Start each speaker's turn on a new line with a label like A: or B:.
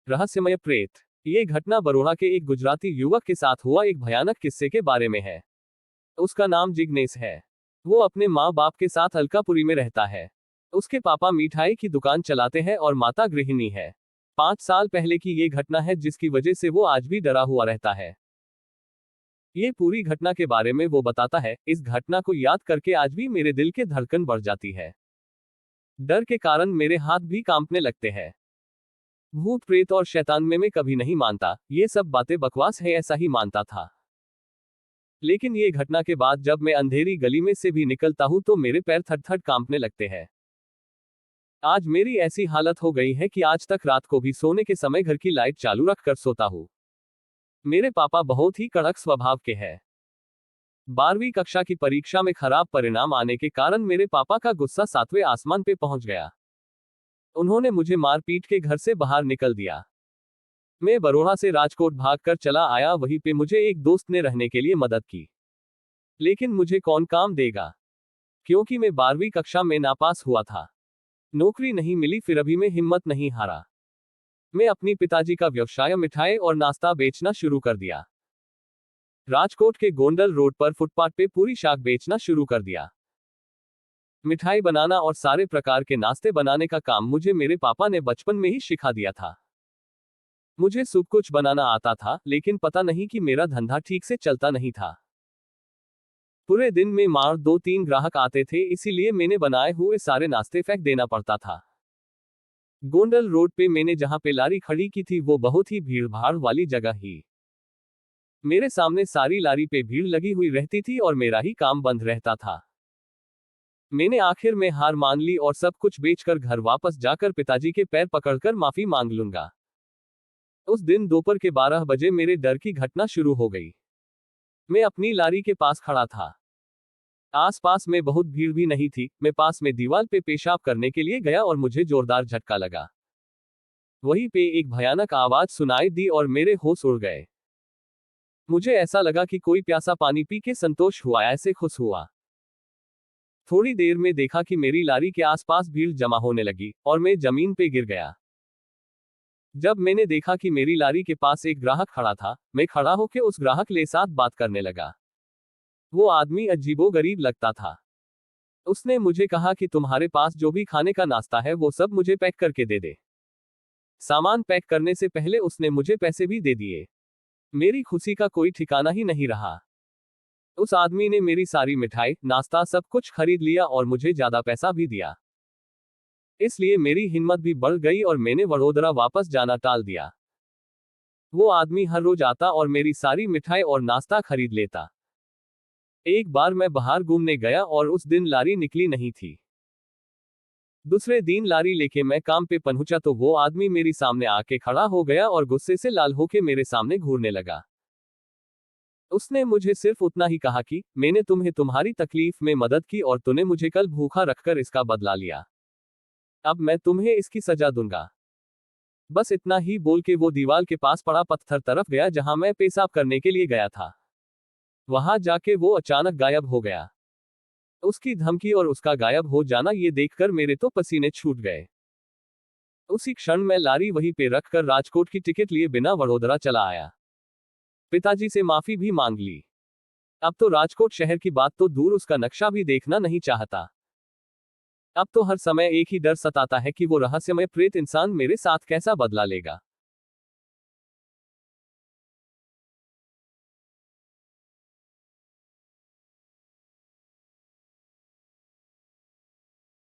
A: रहस्यमय प्रेत। ये घटना बरोड़ा के एक गुजराती युवक के साथ हुआ एक भयानक किस्से के बारे में है। उसका नाम जिग्नेश है। वो अपने माँ बाप के साथ अलकापुरी में रहता है। उसके पापा मिठाई की दुकान चलाते हैं और माता गृहिणी है। 5 साल पहले की ये घटना है जिसकी वजह से वो आज भी डरा हुआ रहता है। ये पूरी घटना के बारे में वो बताता है। इस घटना को याद करके आज भी मेरे दिल के धड़कन बढ़ जाती है। डर के कारण मेरे हाथ भी कांपने लगते हैं। भूत प्रेत और शैतान में मैं कभी नहीं मानता, ये सब बातें बकवास है ऐसा ही मानता था। लेकिन ये घटना के बाद जब मैं अंधेरी गली में से भी निकलता हूं तो मेरे पैर थर थर कांपने लगते हैं। आज मेरी ऐसी हालत हो गई है कि आज तक रात को भी सोने के समय घर की लाइट चालू रख कर सोता हूं। मेरे पापा बहुत ही कड़क स्वभाव के हैं। 12वीं कक्षा की परीक्षा में खराब परिणाम आने के कारण मेरे पापा का गुस्सा 7वें आसमान पे पहुंच गया। उन्होंने मुझे मार पीट के घर से बाहर निकल दिया। मैं बरोड़ा से राजकोट भागकर चला आया। वहीं पे मुझे एक दोस्त ने रहने के लिए मदद की। लेकिन मुझे कौन काम देगा, क्योंकि मैं 12वीं कक्षा में नापास हुआ था। नौकरी नहीं मिली, फिर अभी मैं हिम्मत नहीं हारा। मैं अपनी पिताजी का व्यवसाय मिठाई और नाश्ता बेचना शुरू कर दिया। राजकोट के गोंडल रोड पर फुटपाथ पे पूरी शाक बेचना शुरू कर दिया। मिठाई बनाना और सारे प्रकार के नाश्ते बनाने का काम मुझे मेरे पापा ने बचपन में ही सिखा दिया था। मुझे सब कुछ बनाना आता था, लेकिन पता नहीं कि मेरा धंधा ठीक से चलता नहीं था। पूरे दिन में मार 2-3 ग्राहक आते थे, इसीलिए मैंने बनाए हुए सारे नाश्ते फेंक देना पड़ता था। गोंडल रोड पे मैंने जहां पे लारी खड़ी की थी वो बहुत ही भीड़ भाड़ वाली जगह ही। मेरे सामने सारी लारी पे भीड़ लगी हुई रहती थी और मेरा ही काम बंद रहता था। मैंने आखिर में हार मान ली और सब कुछ बेचकर घर वापस जाकर पिताजी के पैर पकड़कर माफी मांग लूंगा। उस दिन दोपहर के 12 बजे मेरे डर की घटना शुरू हो गई। मैं अपनी लारी के पास खड़ा था। आसपास में बहुत भीड़ भी नहीं थी। मैं पास में दीवार पे पेशाब करने के लिए गया और मुझे जोरदार झटका लगा। वहीं पे एक भयानक आवाज सुनाई दी और मेरे होश उड़ गए। मुझे ऐसा लगा कि कोई प्यासा पानी पी के संतोष हुआ, ऐसे खुश हुआ। थोड़ी देर में देखा कि मेरी लारी के आसपास भीड़ जमा होने लगी और मैं जमीन पे गिर गया। जब मैंने देखा कि मेरी लारी के पास एक ग्राहक खड़ा था, मैं खड़ा होकर उस ग्राहक के साथ बात करने लगा। वो आदमी अजीबोगरीब लगता था। उसने मुझे कहा कि तुम्हारे पास जो भी खाने का नाश्ता है वो सब मुझे पैक करके दे दे। सामान पैक करने से पहले उसने मुझे पैसे भी दे दिए। मेरी खुशी का कोई ठिकाना ही नहीं रहा। उस आदमी ने मेरी सारी मिठाई, नाश्ता सब कुछ खरीद लिया और मुझे ज्यादा पैसा भी दिया। इसलिए मेरी हिम्मत भी बढ़ गई और मैंने वडोदरा वापस जाना टाल दिया। वो आदमी हर रोज आता और मेरी सारी मिठाई और नाश्ता खरीद लेता। एक बार मैं बाहर घूमने गया और उस दिन लारी निकली नहीं थी। दूसरे दिन लारी लेके मैं काम पे पहुंचा तो वो आदमी मेरी सामने आके खड़ा हो गया और गुस्से से लाल होके मेरे सामने घूरने लगा। उसने मुझे सिर्फ उतना ही कहा कि मैंने तुम्हें तुम्हारी तकलीफ में मदद की और तूने मुझे कल भूखा रखकर इसका बदला लिया। अब मैं तुम्हें इसकी सजा दूंगा। बस इतना ही बोल के वो दीवार के पास पड़ा पत्थर तरफ गया जहां मैं पेशाब करने के लिए गया था। वहां जाके वो अचानक गायब हो गया। उसकी धमकी और उसका गायब हो जाना ये देखकर मेरे तो पसीने छूट गए। उसी क्षण मैं लारी वहीं पे रखकर राजकोट की टिकट लिए बिना वडोदरा चला आया। पिताजी से माफी भी मांग ली। अब तो राजकोट शहर की बात तो दूर, उसका नक्शा भी देखना नहीं चाहता। अब तो हर समय एक ही डर सताता है कि वो रहस्यमय प्रेत इंसान मेरे साथ कैसा बदला लेगा।